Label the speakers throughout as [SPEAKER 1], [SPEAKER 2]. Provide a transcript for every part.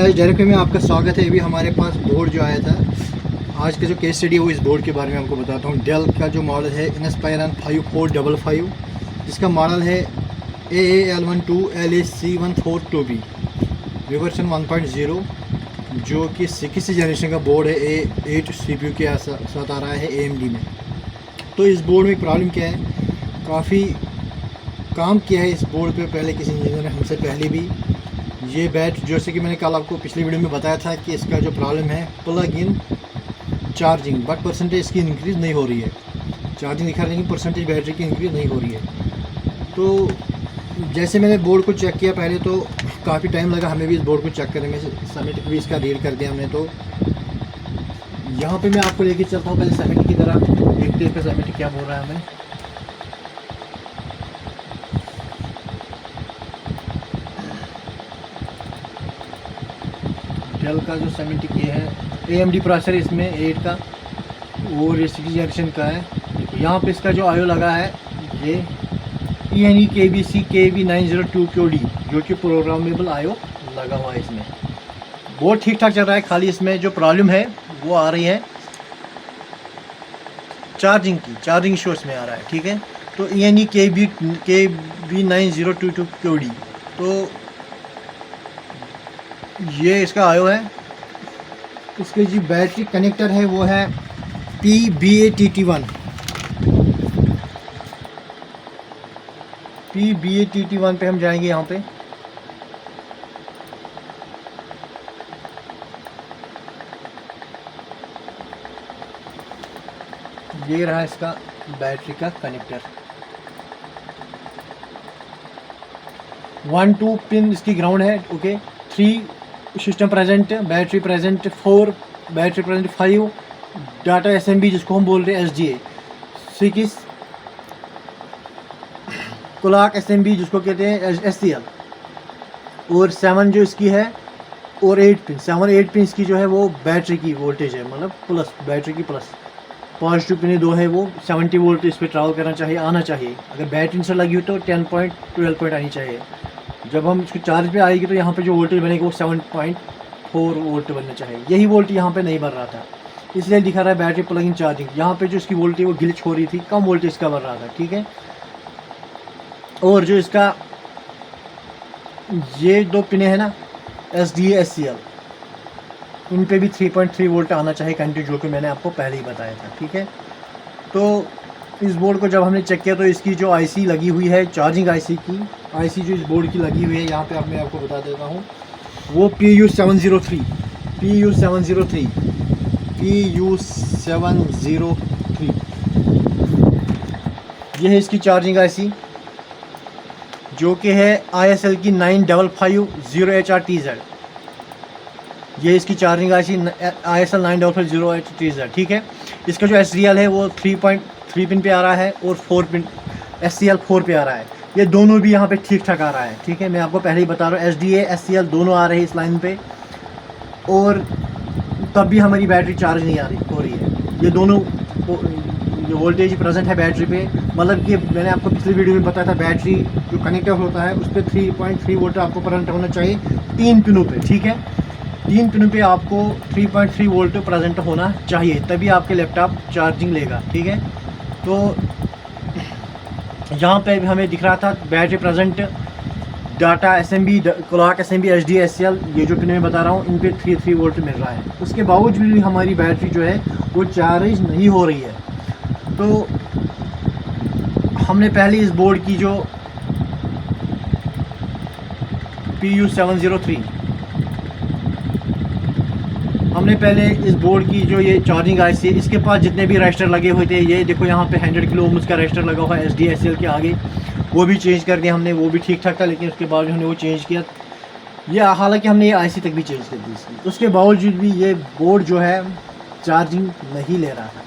[SPEAKER 1] Guys, direct में आपका स्वागत है। अभी हमारे पास बोर्ड जो आया था, आज का जो केस स्टडी है वो इस बोर्ड के बारे में आपको बताता हूँ। डेल का जो मॉडल है इनस्पायरन 5455, जिसका मॉडल है AAL12LAC142B वर्जन 1.0, जो कि 6th जनरेशन का बोर्ड है। A8 CPU के साथ आ रहा है AMD में। तो इस बोर्ड में प्रॉब्लम क्या है, काफ़ी काम किया है इस बोर्ड पे पहले किसी इंजीनियर ने हमसे पहले भी। ये बैट जैसे कि मैंने कल आपको पिछली वीडियो में बताया था कि इसका जो प्रॉब्लम है plug in charging, but percentage इसकी इंक्रीज़ नहीं हो रही है। चार्जिंग दिखा रही है लेकिन परसेंटेज बैटरी की इंक्रीज़ नहीं हो रही है। तो जैसे मैंने बोर्ड को चेक किया पहले, तो काफ़ी टाइम लगा हमें भी इस बोर्ड को चेक करने में। समिट भी इसका रीड कर दिया हमने। तो यहाँ पे मैं आपको लेके चलता हूँ पहले समिट की तरफ, देखते हैं इसका समिट क्या बोल रहा है हमें। डेल का जो 70 के है, AMD प्रोसेसर इसमें 8 का और 6 जनरेशन का है। यहाँ पे इसका जो आयो लगा है ये ENE KBC KB902QD, जो कि प्रोग्रामेबल आयो लगा हुआ है इसमें। बहुत ठीक ठाक चल रहा है, खाली इसमें जो प्रॉब्लम है वो आ रही है चार्जिंग की, चार्जिंग इशू इसमें आ रहा है। ठीक है, तो ENE KB902QD, तो ये इसका आयो है। इसके जो बैटरी कनेक्टर है वो है PBATT1 पे हम जाएंगे। यहाँ पे ये रहा इसका बैटरी का कनेक्टर। 1-2 पिन इसकी ग्राउंड है। Okay, 3 system present, battery present 4, battery present 5, data SMB जिसको हम बोल रहे हैं SDA 6, क्लॉक SMB जिसको कहते हैं SCL, और 7 जो इसकी है, और 8 पिन 7-8 पिन इसकी जो है वो बैटरी की वोल्टेज है, मतलब प्लस, बैटरी की प्लस। पॉजिटिव पिन 2 है, वो 70 वोल्ट इस पर ट्रैवल करना चाहिए, आना चाहिए। अगर बैटरी से लगी हो तो 10.12 पॉइंट आनी चाहिए। जब हम इसको चार्ज पे आएगी तो यहाँ पे जो वोल्टेज बनेगी वो 7.4 वोल्ट बनना चाहिए। यही वोल्ट यहाँ पे नहीं बन रहा था, इसलिए दिखा रहा है बैटरी प्लग इन चार्जिंग। यहाँ पे जो इसकी वोल्टेज वो ग्लिच हो रही थी, कम वोल्टेज का बन रहा था। ठीक है, और जो इसका ये 2 पिने हैं ना SDA SCL, उन पे भी 3.3 वोल्ट आना चाहिए कंटिन्यू, जो कि मैंने आपको पहले ही बताया था। ठीक है, तो इस बोर्ड को जब हमने चेक किया तो इसकी जो IC लगी हुई है, चार्जिंग IC की IC जो इस बोर्ड की लगी हुई है, यहाँ पे मैं आपको बता देता हूँ, वो PU703 ये है इसकी चार्जिंग IC, जो कि है ISL की 9550HRTZ। ये इसकी चार्जिंग IC ISL 9550HRTZ। ठीक है, इसका जो SDL है वो 3.3 पिन पे आ रहा है, और 4 पिन SCL 4 पे आ रहा है। ये दोनों भी यहाँ पे ठीक ठाक आ रहा है। ठीक है, मैं आपको पहले ही बता रहा हूँ SDA SCL दोनों आ रहे हैं इस लाइन पे, और तब भी हमारी बैटरी चार्ज नहीं हो रही है। ये दोनों जो वोल्टेज प्रेजेंट है बैटरी पे, मतलब कि मैंने आपको पिछली वीडियो में बताया था, बैटरी जो कनेक्टर होता है उस पर 3.3 वोल्ट आपको करंट होना चाहिए 3 पिनों पे। ठीक है, 3 पिनों पे आपको 3.3 वोल्ट प्रेजेंट होना चाहिए, तभी आपके लैपटॉप चार्जिंग लेगा। ठीक है, तो यहाँ पे भी हमें दिख रहा था battery present, data SMB, clock SMB, SDA SCL, ये जो पिन मैं बता रहा हूँ, इन पे 3 वोल्ट मिल रहा है। उसके बावजूद भी हमारी बैटरी जो है वो चार्ज नहीं हो रही है। तो हमने पहले इस बोर्ड की जो PU703, हमने पहले इस बोर्ड की जो ये चार्जिंग IC, इसके पास जितने भी रजिस्टर लगे हुए थे, ये देखो यहाँ पे 100 किलो ओम्स का रजिस्टर लगा हुआ है SDA SCL के आगे, वो भी चेंज कर दिया हमने। वो भी ठीक ठाक था, लेकिन उसके बाद हमने वो चेंज किया। ये हालांकि हमने ये IC तक भी चेंज कर दी इसकी, उसके बावजूद भी ये बोर्ड जो है चार्जिंग नहीं ले रहा था,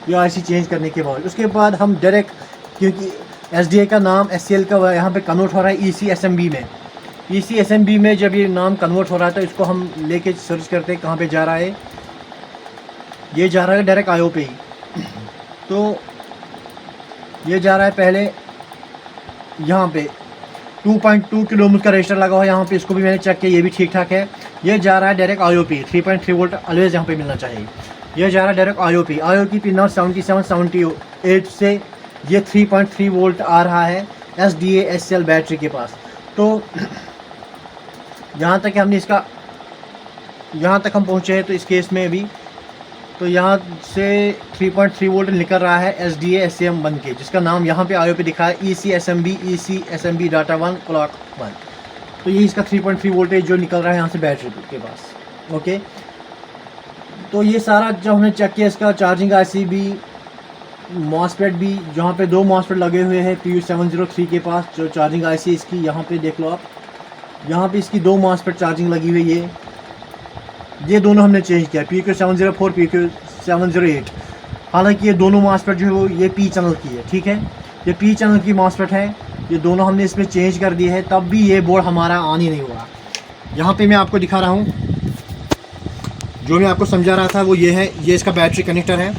[SPEAKER 1] ये IC चेंज करने के बावजूद। उसके बाद हम डायरेक्ट, क्योंकि SDA का नाम SCL का यहाँ पे कन्वर्ट हो रहा है EC SMB में, EC SMB में जब ये नाम कन्वर्ट हो रहा था, इसको हम लेके सर्च करते हैं कहाँ पे जा रहा है। ये जा रहा है डायरेक्ट IO पे ही। तो ये जा रहा है पहले यहाँ पे 2.2 किलो ओम का रजिस्टर लगा हुआ है यहाँ पे, इसको भी मैंने चेक किया, ये भी ठीक ठाक है। ये जा रहा है डायरेक्ट IOP 3.3 वोल्ट ऑलवेज यहाँ पे मिलना चाहिए। ये जा रहा है डायरेक्ट IOP पिन नंबर 7778 से ये 3.3 वोल्ट आ रहा है SDA SCL बैटरी के पास। तो यहाँ तक हमने इसका, यहाँ तक हम पहुँचे हैं तो इस केस में भी तो यहाँ से 3.3 वोल्ट निकल रहा है SDA SCM बन के, जिसका नाम यहाँ पे IOP दिखा है ECSMB डाटा 1 क्लॉक 1। तो ये इसका 3.3 वोल्टेज जो निकल रहा है यहाँ से बैटरी के पास। ओके, तो ये सारा जो हमने चेक किया, इसका चार्जिंग IC भी, मॉसफेट भी, जहाँ पे 2 मॉसफेट लगे हुए हैं PU703 के पास, जो चार्जिंग IC इसकी यहाँ पे देख लो आप, यहाँ पे इसकी 2 मॉसफेट चार्जिंग लगी हुई है। ये दोनों हमने चेंज किया, PQ704 PQ708। हालांकि ये दोनों मॉसफेट जो है वो ये P चैनल की है, ठीक है, ये P चैनल की मॉसफेट है, ये दोनों हमने इसमें चेंज कर दिए है, तब भी ये बोर्ड हमारा ऑन ही नहीं हुआ। यहाँ पे मैं आपको दिखा रहा हूँ, जो मैं आपको समझा रहा था वो ये है, ये इसका बैटरी कनेक्टर है,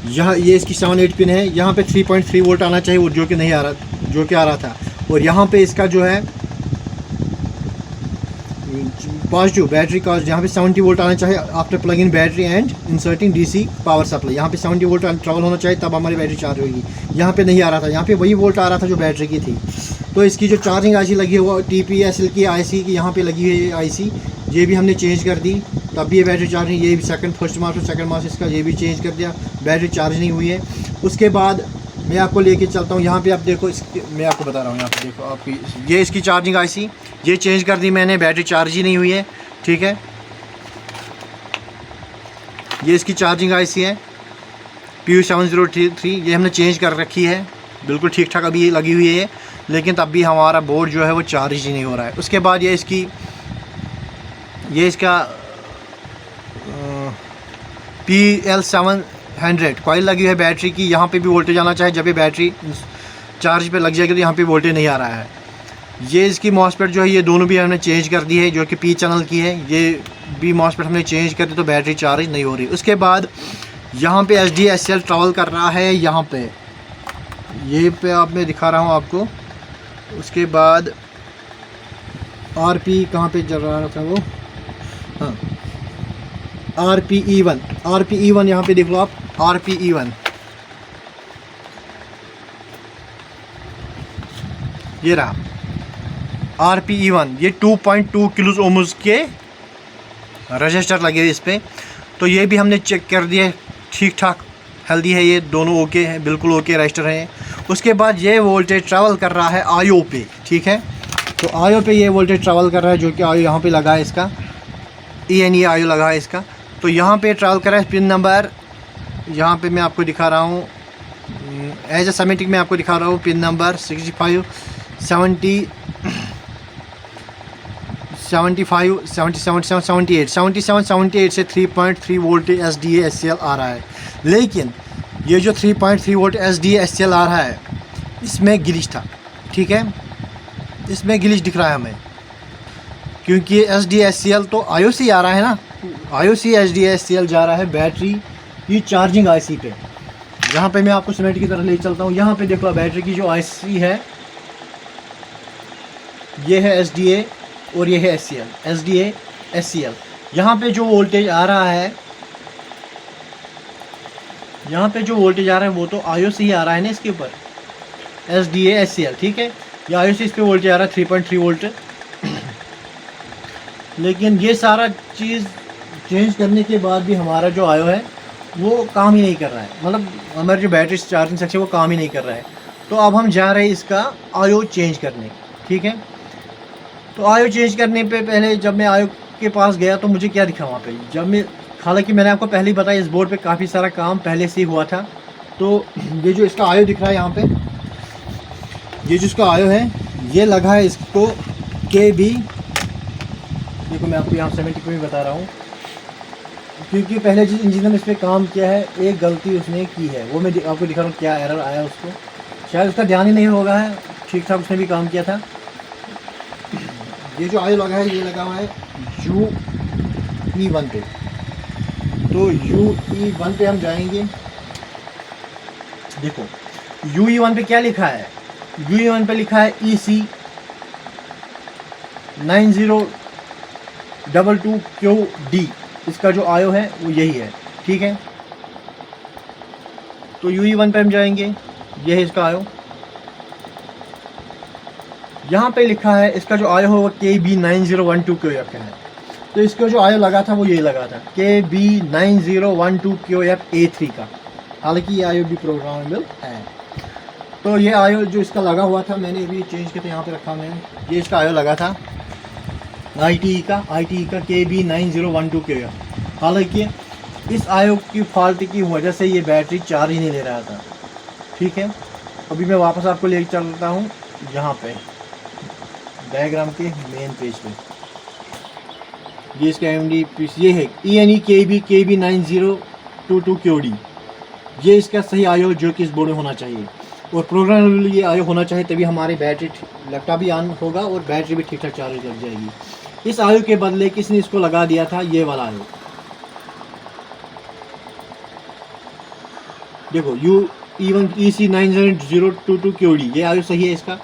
[SPEAKER 1] यहाँ ये इसकी 7-8 पिन है, यहाँ पे 3.3 वोल्ट आना चाहिए, वो जो कि नहीं आ रहा, जो कि आ रहा था। और यहाँ पे इसका जो है पॉजिटिव बैटरी का, जहाँ पे 70 वोल्ट आना चाहिए after plug in battery and inserting DC power supply. यहाँ पे 70 वोल्ट ट्रैवल होना चाहिए, तब हमारी बैटरी चार्ज होगी। यहाँ पे नहीं आ रहा था, यहाँ पे वही वोल्ट आ रहा था जो बैटरी की थी। तो इसकी जो चार्जिंग IC लगी है वो TPSL की IC की यहाँ पे लगी हुई है IC, ये भी हमने चेंज कर दी, तब भी ये बैटरी चार्ज नहीं, ये भी फर्स्ट मार्च और सेकंड मार्च इसका ये भी चेंज कर दिया, बैटरी चार्ज नहीं हुई है। उसके बाद मैं आपको लेके चलता हूँ, यहाँ पे आप देखो, मैं आपको बता रहा हूँ, यहाँ पे देखो आपकी, ये इसकी चार्जिंग IC ये चेंज कर दी मैंने, बैटरी चार्ज ही नहीं हुई है, ठीक है। ये इसकी चार्जिंग IC है PU703, ये हमने चेंज कर रखी है, बिल्कुल ठीक ठाक अभी लगी हुई है, लेकिन तब भी हमारा बोर्ड जो है वो चार्ज ही नहीं हो रहा है। उसके बाद ये इसका PL700 कॉइल लगी है बैटरी की, यहाँ पे भी वोल्टेज आना चाहिए, जब ये बैटरी चार्ज पे लग जाएगी तो यहाँ पे वोल्टेज नहीं आ रहा है। ये इसकी मॉसफेट जो है ये दोनों भी हमने चेंज कर दी है, जो कि P चैनल की है, ये भी मॉसफेट हमने चेंज कर दी, तो बैटरी चार्ज नहीं हो रही। उसके बाद यहाँ पे SDA SCL ट्रैवल कर रहा है, यहाँ पे ये पे आप मैं दिखा रहा हूँ आपको। उसके बाद RP कहाँ पे चल रहा था वो, हाँ RPE1 यहाँ पे देख लो आप, RPE1 ये रहा RPE1, ये 2.2 किलो ओम्स के रजिस्टर लगे हुए इस पर। तो ये भी हमने चेक कर दिए, ठीक ठाक हेल्दी है, ये दोनों ओके हैं, बिल्कुल ओके रजिस्टर हैं। उसके बाद ये वोल्टेज ट्रैवल कर रहा है IO पे, ठीक है, तो IO पे ये वोल्टेज ट्रैवल कर रहा है, जो कि IO यहाँ पे लगा है, इसका ENE IO लगा है इसका। तो यहाँ पे ट्रैवल कर रहा है पिन नंबर, यहाँ पे मैं आपको दिखा रहा हूँ एज ए समेटिक में आपको दिखा रहा हूँ, पिन नंबर 65 70 75 77 78 से 3.3 वोल्ट SDA SCL आ रहा है। लेकिन ये जो 3.3 वोल्ट SDA SCL आ रहा है, इसमें ग्लिच था, ठीक है, इसमें ग्लिच दिख रहा है हमें, क्योंकि SDA SCL तो IOC आ रहा है ना, IOC SDA SCL जा रहा है बैटरी की चार्जिंग IC पे। यहाँ पे मैं आपको सिमेंट की तरफ ले चलता हूँ, यहाँ पे देखो बैटरी की जो IC है, ये है SDA और ये है SDA SCL। यहाँ पे जो वोल्टेज आ रहा है, यहाँ पे जो वोल्टेज आ रहा है वो तो IOC ही आ रहा है ना इसके ऊपर, SDA SCL, ठीक है, ये IOC इस पे वोल्टेज आ रहा है 3.3 वोल्ट। लेकिन ये सारा चीज़ चेंज करने के बाद भी हमारा जो IO है वो काम ही नहीं कर रहा है, मतलब हमारी जो बैटरी चार्जिंग सेक्शन वो काम ही नहीं कर रहा है। तो अब हम जा रहे हैं इसका IO चेंज करने, ठीक है। तो IO चेंज करने पे पहले जब मैं IO के पास गया तो मुझे क्या दिखा वहाँ पे, जब मैं, हालांकि मैंने आपको पहले ही बताया इस बोर्ड पे काफ़ी सारा काम पहले से ही हुआ था। तो ये जो इसका IO दिख रहा है यहाँ पे, ये जो इसका IO है ये लगा है इसको KB, देखो मैं आपको यहाँ 70 में बता रहा हूँ, क्योंकि पहले जिस इंजीनियर ने इस पर काम किया है एक गलती उसने की है, वो मैं आपको दिखा रहा हूँ क्या एरर आया उसको, शायद उसका ध्यान ही नहीं होगा है, ठीक ठाक उसने भी काम किया था। ये जो IO लगा है ये लगा हुआ है UE1 पे, तो UE1 पे हम जाएंगे। देखो UE1 पे क्या लिखा है, UE1 पे लिखा है EC9022QD, इसका जो आयो है वो यही है, ठीक है। तो UE1 पे हम जाएंगे, ये है इसका आयो। यहाँ पे लिखा है इसका जो आयो है वो KB9012QF का है। तो इसका जो आयो लगा था वो यही लगा था, KB9012QF A3 का। हालांकि ये आयो भी प्रोग्रामेबल है। तो ये आयो जो इसका लगा हुआ था, मैंने अभी चेंज करके यहाँ पे रखा मैंने, ये इसका आयो लगा था ITE का KB9012QF। हालांकि इस आयो की फॉल्ट की वजह से ये बैटरी चार्ज ही नहीं ले रहा था, ठीक है। अभी मैं वापस आपको ले चलता हूँ यहाँ पे डायग्राम के मेन पेज पे। ये इसका MD ये है ENE KB9022QD, ये इसका सही आयो जो कि इस बोर्ड में होना चाहिए, और प्रोग्रामेबल ये आयो होना चाहिए, तभी हमारी बैटरी लैपटॉप भी ऑन होगा और बैटरी भी ठीक ठाक चार्ज लग जाएगी। इस आयो के बदले किसने इसको लगा दिया था, ये वाला आयो, देखो EC9022QD, ये आयो सही है इसका।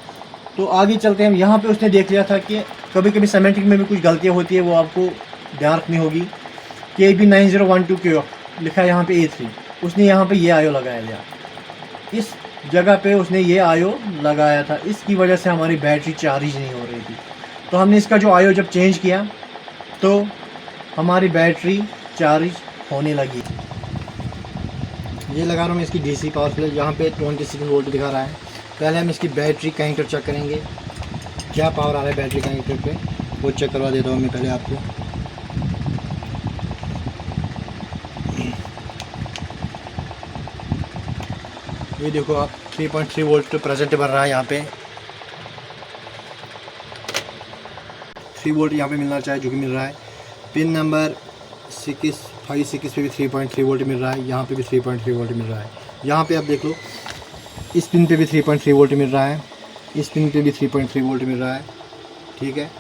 [SPEAKER 1] तो आगे चलते हैं हम। यहाँ पे उसने देख लिया था कि कभी कभी सेमेंटिक में भी कुछ गलतियाँ होती है, वो आपको ध्यान रखनी होगी। KB9012QF लिखा है यहाँ पे A3, उसने यहाँ पे ये आयो लगाया गया, इस जगह पे उसने ये आयो लगाया था, इसकी वजह से हमारी बैटरी चार्ज नहीं हो रही थी। तो हमने इसका जो आयो जब चेंज किया तो हमारी बैटरी चार्ज होने लगी। ये लगा रहा हूँ मैं इसकी DC पावर सप्लाई, यहाँ पे 26 वोल्ट दिखा रहा है। पहले हम इसकी बैटरी कनेक्टर चेक करेंगे, क्या पावर आ रहा है बैटरी कनेक्टर पे, वो चेक करवा देता हूँ मैं पहले आपको। ये देखो आप 3.3 वोल्ट प्रेजेंट बन रहा है यहाँ पे, 3 वोल्ट यहाँ पे मिलना चाहिए जो कि मिल रहा है। पिन नंबर 656 पे भी 3.3 वोल्ट मिल रहा है, यहाँ पे भी 3.3 वोल्ट मिल रहा है। यहाँ पे आप देख लो, इस पिन पे भी 3.3 वोल्ट मिल रहा है, इस पिन पे भी 3.3 वोल्ट मिल रहा है, ठीक है।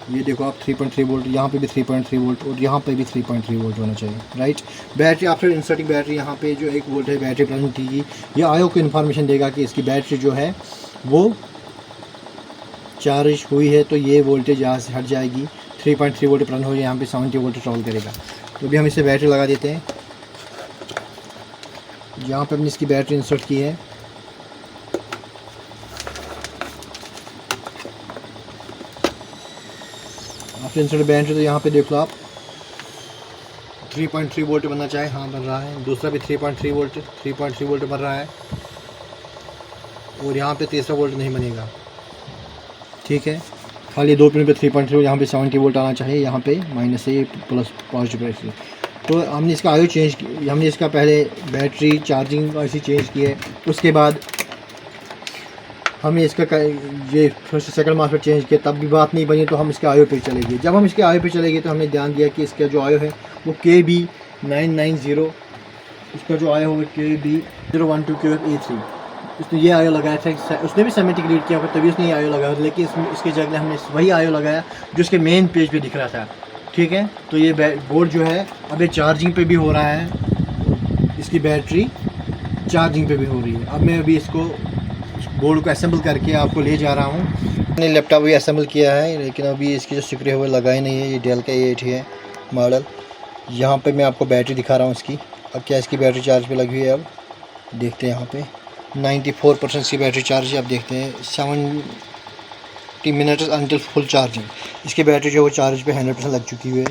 [SPEAKER 1] ये देखो आप 3.3 वोल्ट, यहाँ पे भी 3.3 वोल्ट और यहाँ पे भी 3.3 वोल्ट होना चाहिए, right. Battery after inserting battery, यहाँ पे जो 1 वोल्ट है बैटरी प्रेजेंट की, ये आयो को इन्फॉर्मेशन देगा कि इसकी बैटरी जो है वो चार्ज हुई है, तो ये वोल्टेज यहाँ से हट जाएगी, 3.3 वोल्ट प्रेजेंट हो जाए, यहाँ पे 70 वोल्ट ट्रैवल करेगा। तो अभी हम इसे बैटरी लगा देते हैं। यहाँ पे हमने इसकी बैटरी इंसर्ट की है, आफ्टर इंसर्ट बैटरी। तो यहाँ पे देख लो आप 3.3 वोल्ट बनना चाहिए, हाँ बन रहा है। दूसरा भी 3.3 वोल्ट बन रहा है, और यहाँ पे तीसरा वोल्ट नहीं बनेगा, ठीक है। खाली 2 पिन पे 3.3, यहाँ पे 70 वोल्ट आना चाहिए, यहाँ पे माइनस से प्लस पॉजिटिव है। तो हमने इसका आयो चेंज, हमने इसका पहले बैटरी चार्जिंग ऐसी चेंज की है, उसके बाद हमने इसका ये फर्स्ट सेकंड मास्टर चेंज किया, तब भी बात नहीं बनी, तो हम इसके आयो पे चले गए। जब हम इसके आयो पे चले गए तो हमने ध्यान दिया कि इसका जो आयो है वो KB990, इसका जो आयो है KB012QF A3, उसने ये आयो लगाया था। उसने भी सेमेटिक रीड किया था, तभी उसने ये आयो लगाया, लेकिन इसके जगह हमने वही आयो लगाया जो उसके मेन पेज पे दिख रहा था, ठीक है। तो ये बोर्ड जो है अब ये चार्जिंग पे भी हो रहा है, इसकी बैटरी चार्जिंग पे भी हो रही है। अब मैं अभी इसको बोर्ड को असेंबल करके आपको ले जा रहा हूँ। मैंने लैपटॉप भी असेंबल किया है, लेकिन अभी इसकी जो स्टिकर है वो लगाई नहीं है। ये डेल का A8 है मॉडल। यहाँ पे मैं आपको बैटरी दिखा रहा हूँ इसकी। अब क्या इसकी बैटरी चार्ज पे लगी हुई है, अब देखते हैं। यहाँ पे 94% की बैटरी चार्ज है। अब देखते हैं 70 मिनट्स अंटिल फुल चार्जिंग। इसकी बैटरी जो है वो चार्ज पे 100% लग चुकी हुई है।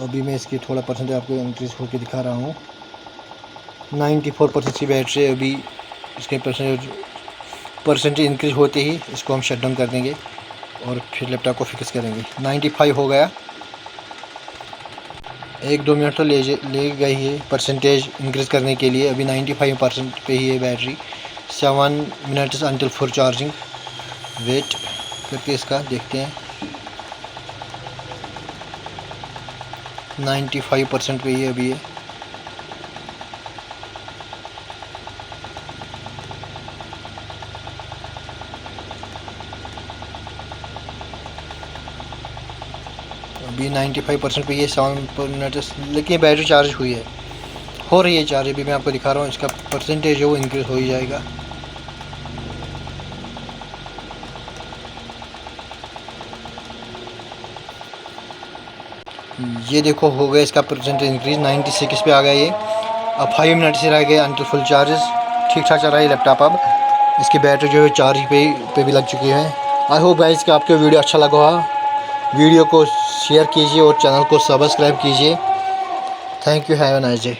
[SPEAKER 1] अभी मैं इसकी थोड़ा परसेंटेज आपको इंक्रीज़ होकर दिखा रहा हूँ। 94% की बैटरी, अभी इसके परसेंटेज इंक्रीज़ होते ही इसको हम शट डाउन कर देंगे और फिर लैपटॉप को फिक्स करेंगे। 95 हो गया, 1-2 मिनट तो ले गई है परसेंटेज इंक्रीज़ करने के लिए। अभी 95% पे ही है battery. 7 minutes until full charging. Wait करके इसका देखते हैं। 95% पे ही अभी है। अभी 95% पे ये 7 मिनट, लेकिन बैटरी चार्ज हुई है, हो रही है चार्ज। अभी मैं आपको दिखा रहा हूँ, इसका परसेंटेज है वो इंक्रीज़ हो ही जाएगा। ये देखो हो गया इसका परसेंटेज इंक्रीज 96 पे आ गया ये। अब 5 मिनट से रह गए अंटिल फुल चार्जेस। ठीक ठाक चल रहा है लैपटॉप। अब इसकी बैटरी जो है चार्ज पे भी लग चुकी है। आई होप गाइस कि आपको वीडियो अच्छा लगा होगा। वीडियो को शेयर कीजिए और चैनल को सब्सक्राइब कीजिए। Thank you, have a nice day.